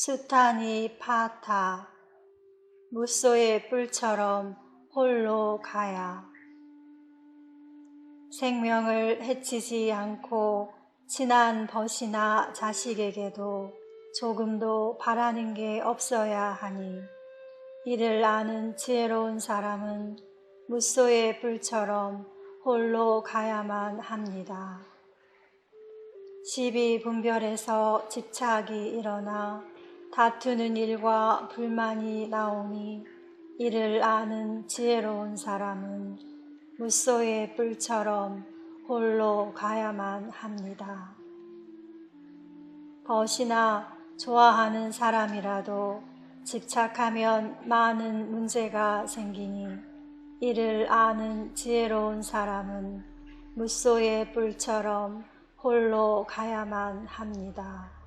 수타니 파타 무소의 뿔처럼 홀로 가야. 생명을 해치지 않고 친한 벗이나 자식에게도 조금도 바라는 게 없어야 하니 이를 아는 지혜로운 사람은 무소의 뿔처럼 홀로 가야만 합니다. 시비 분별에서 집착이 일어나 다투는 일과 불만이 나오니 이를 아는 지혜로운 사람은 무소의 뿔처럼 홀로 가야만 합니다. 벗이나 좋아하는 사람이라도 집착하면 많은 문제가 생기니 이를 아는 지혜로운 사람은 무소의 뿔처럼 홀로 가야만 합니다.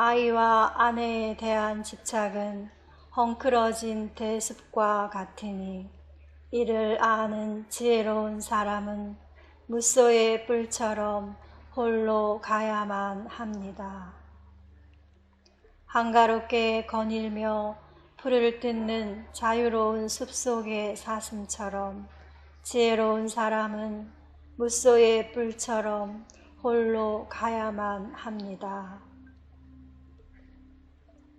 아이와 아내에 대한 집착은 헝클어진 대숲과 같으니 이를 아는 지혜로운 사람은 무소의 뿔처럼 홀로 가야만 합니다. 한가롭게 거닐며 풀을 뜯는 자유로운 숲속의 사슴처럼 지혜로운 사람은 무소의 뿔처럼 홀로 가야만 합니다.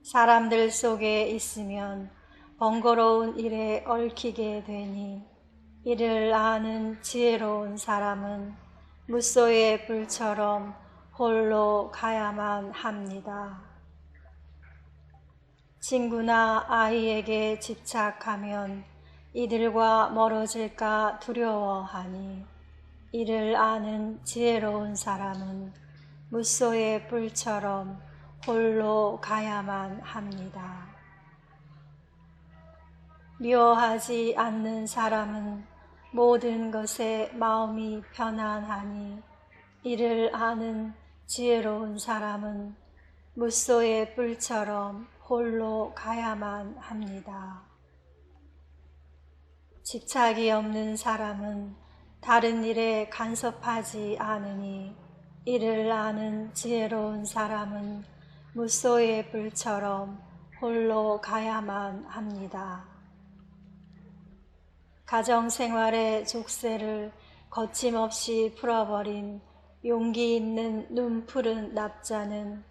사람들 속에 있으면 번거로운 일에 얽히게 되니 이를 아는 지혜로운 사람은 무소의 뿔처럼 홀로 가야만 합니다. 친구나 아이에게 집착하면 이들과 멀어질까 두려워하니 이를 아는 지혜로운 사람은 무소의 뿔처럼 홀로 가야만 합니다. 미워하지 않는 사람은 모든 것에 마음이 편안하니 이를 아는 지혜로운 사람은 무소의 뿔처럼 홀로 가야만 합니다. 집착이 없는 사람은 다른 일에 간섭하지 않으니 이를 아는 지혜로운 사람은 무소의 뿔처럼 홀로 가야만 합니다. 가정생활의 족쇄를 거침없이 풀어버린 용기 있는 눈 푸른 납자는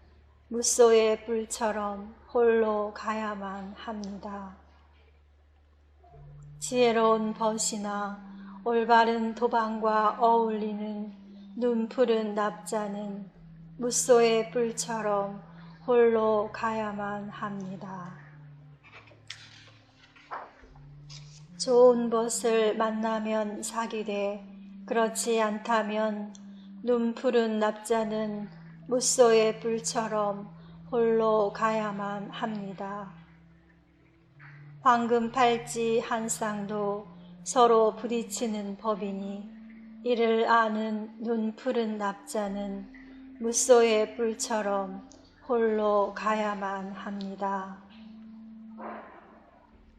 무소의 뿔처럼 홀로 가야만 합니다. 지혜로운 벗이나 올바른 도방과 어울리는 눈 푸른 납자는 무소의 뿔처럼 홀로 가야만 합니다. 좋은 벗을 만나면 사귀되 그렇지 않다면 눈 푸른 납자는 무소의 뿔처럼 홀로 가야만 합니다. 황금 팔찌 한 쌍도 서로 부딪히는 법이니 이를 아는 눈 푸른 납자는 무소의 뿔처럼 홀로 가야만 합니다.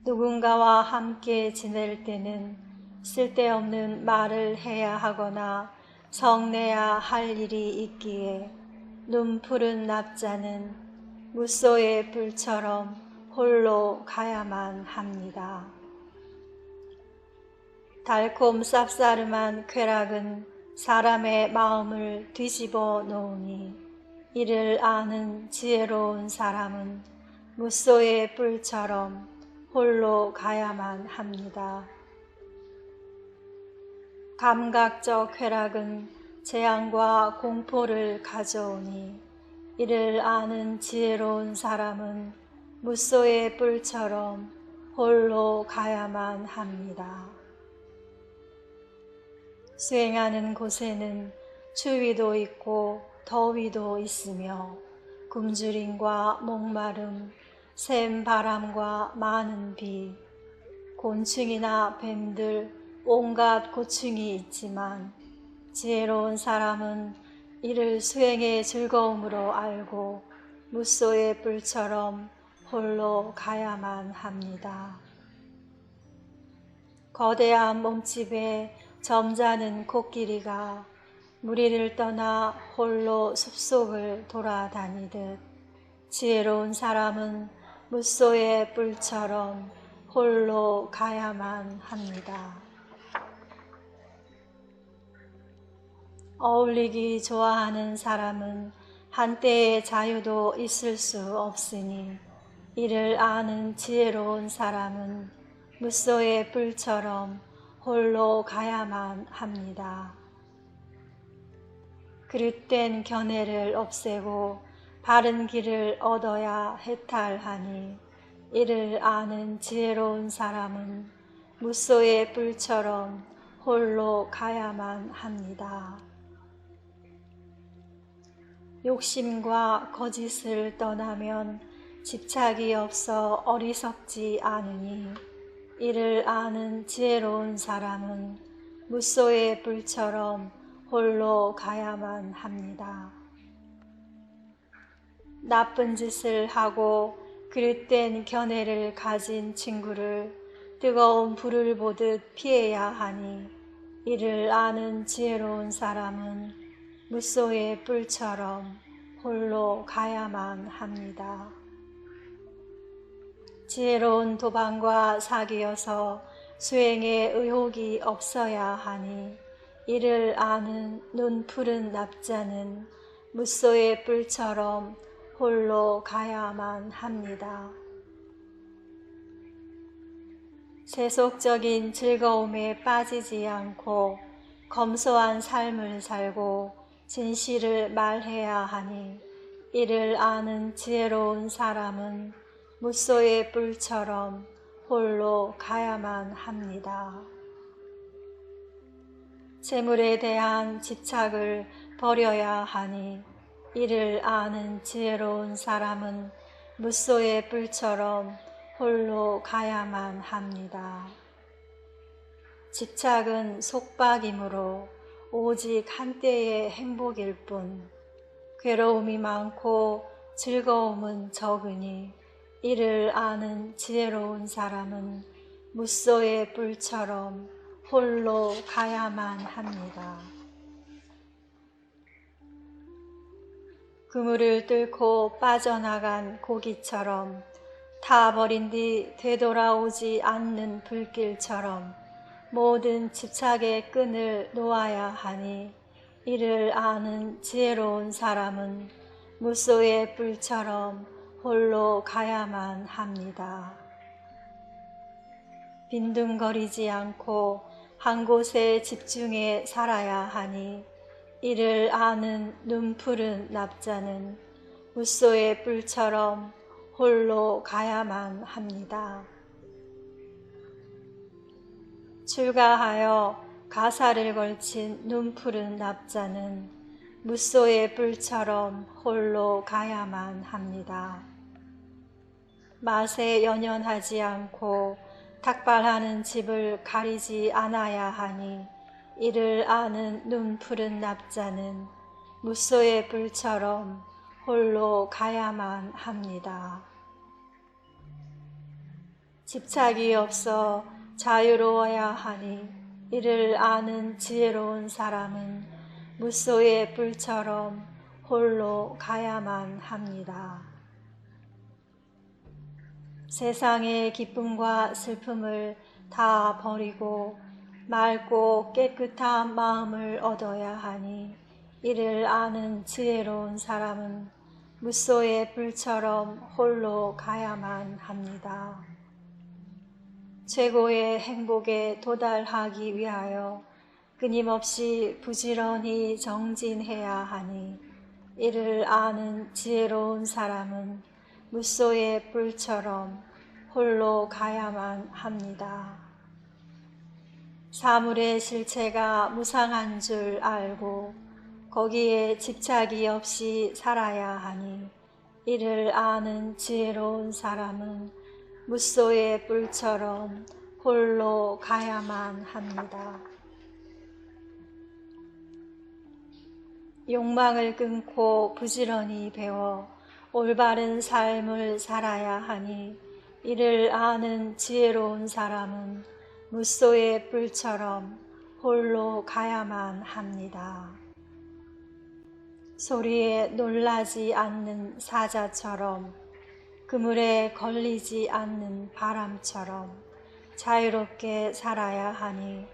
누군가와 함께 지낼 때는 쓸데없는 말을 해야 하거나 성내야 할 일이 있기에 눈 푸른 납자는 무소의 뿔처럼 홀로 가야만 합니다. 달콤 쌉싸름한 쾌락은 사람의 마음을 뒤집어 놓으니 이를 아는 지혜로운 사람은 무소의 뿔처럼 홀로 가야만 합니다. 감각적 쾌락은 재앙과 공포를 가져오니 이를 아는 지혜로운 사람은 무소의 뿔처럼 홀로 가야만 합니다. 수행하는 곳에는 추위도 있고 더위도 있으며 굶주림과 목마름, 센 바람과 많은 비, 곤충이나 뱀들 온갖 고충이 있지만 지혜로운 사람은 이를 수행의 즐거움으로 알고 무소의 뿔처럼 홀로 가야만 합니다. 거대한 몸집에 점잖은 코끼리가 무리를 떠나 홀로 숲속을 돌아다니듯 지혜로운 사람은 무소의 뿔처럼 홀로 가야만 합니다. 어울리기 좋아하는 사람은 한때의 자유도 있을 수 없으니 이를 아는 지혜로운 사람은 무소의 뿔처럼 홀로 가야만 합니다. 그릇된 견해를 없애고 바른 길을 얻어야 해탈하니 이를 아는 지혜로운 사람은 무소의 뿔처럼 홀로 가야만 합니다. 욕심과 거짓을 떠나면 집착이 없어 어리석지 않으니 이를 아는 지혜로운 사람은 무소의 뿔처럼 홀로 가야만 합니다. 나쁜 짓을 하고 그릇된 견해를 가진 친구를 뜨거운 불을 보듯 피해야 하니 이를 아는 지혜로운 사람은 무소의 뿔처럼 홀로 가야만 합니다. 지혜로운 도방과 사기여서 수행에 의혹이 없어야 하니 이를 아는 눈 푸른 납자는 무소의 뿔처럼 홀로 가야만 합니다. 세속적인 즐거움에 빠지지 않고 검소한 삶을 살고 진실을 말해야 하니 이를 아는 지혜로운 사람은 무소의 뿔처럼 홀로 가야만 합니다. 재물에 대한 집착을 버려야 하니 이를 아는 지혜로운 사람은 무소의 뿔처럼 홀로 가야만 합니다. 집착은 속박이므로 오직 한때의 행복일 뿐 괴로움이 많고 즐거움은 적으니 이를 아는 지혜로운 사람은 무소의 뿔처럼 홀로 가야만 합니다. 그물을 뚫고 빠져나간 고기처럼 타버린 뒤 되돌아오지 않는 불길처럼 모든 집착의 끈을 놓아야 하니 이를 아는 지혜로운 사람은 무소의 뿔처럼 홀로 가야만 합니다. 빈둥거리지 않고 한 곳에 집중해 살아야 하니 이를 아는 눈 푸른 납자는 무소의 뿔처럼 홀로 가야만 합니다. 출가하여 가사를 걸친 눈 푸른 납자는 무소의 뿔처럼 홀로 가야만 합니다. 맛에 연연하지 않고 닭발하는 집을 가리지 않아야 하니 이를 아는 눈 푸른 납자는 무소의 뿔처럼 홀로 가야만 합니다. 집착이 없어 자유로워야 하니 이를 아는 지혜로운 사람은 무소의 뿔처럼 홀로 가야만 합니다. 세상의 기쁨과 슬픔을 다 버리고 맑고 깨끗한 마음을 얻어야 하니 이를 아는 지혜로운 사람은 무소의 뿔처럼 홀로 가야만 합니다. 최고의 행복에 도달하기 위하여 끊임없이 부지런히 정진해야 하니 이를 아는 지혜로운 사람은 무소의 뿔처럼 홀로 가야만 합니다. 사물의 실체가 무상한 줄 알고 거기에 집착이 없이 살아야 하니 이를 아는 지혜로운 사람은 무소의 뿔처럼 홀로 가야만 합니다. 욕망을 끊고 부지런히 배워 올바른 삶을 살아야 하니 이를 아는 지혜로운 사람은 무소의 뿔처럼 홀로 가야만 합니다. 소리에 놀라지 않는 사자처럼 그물에 걸리지 않는 바람처럼 자유롭게 살아야 하니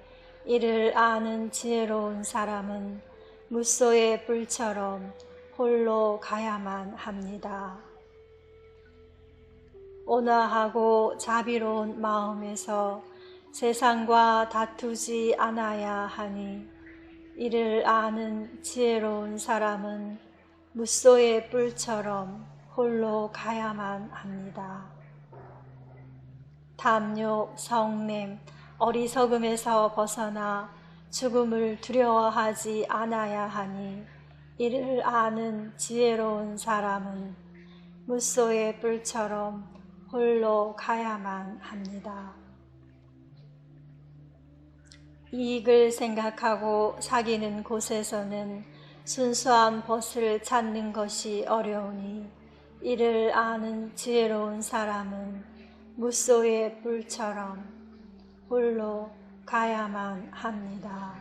이를 아는 지혜로운 사람은 무소의 뿔처럼 홀로 가야만 합니다. 온화하고 자비로운 마음에서 세상과 다투지 않아야 하니 이를 아는 지혜로운 사람은 무소의 뿔처럼 홀로 가야만 합니다. 탐욕, 성냄, 어리석음에서 벗어나 죽음을 두려워하지 않아야 하니 이를 아는 지혜로운 사람은 무소의 뿔처럼 홀로 가야만 합니다. 이익을 생각하고 사귀는 곳에서는 순수한 벗을 찾는 것이 어려우니 이를 아는 지혜로운 사람은 무소의 뿔처럼 홀로 가야만 합니다.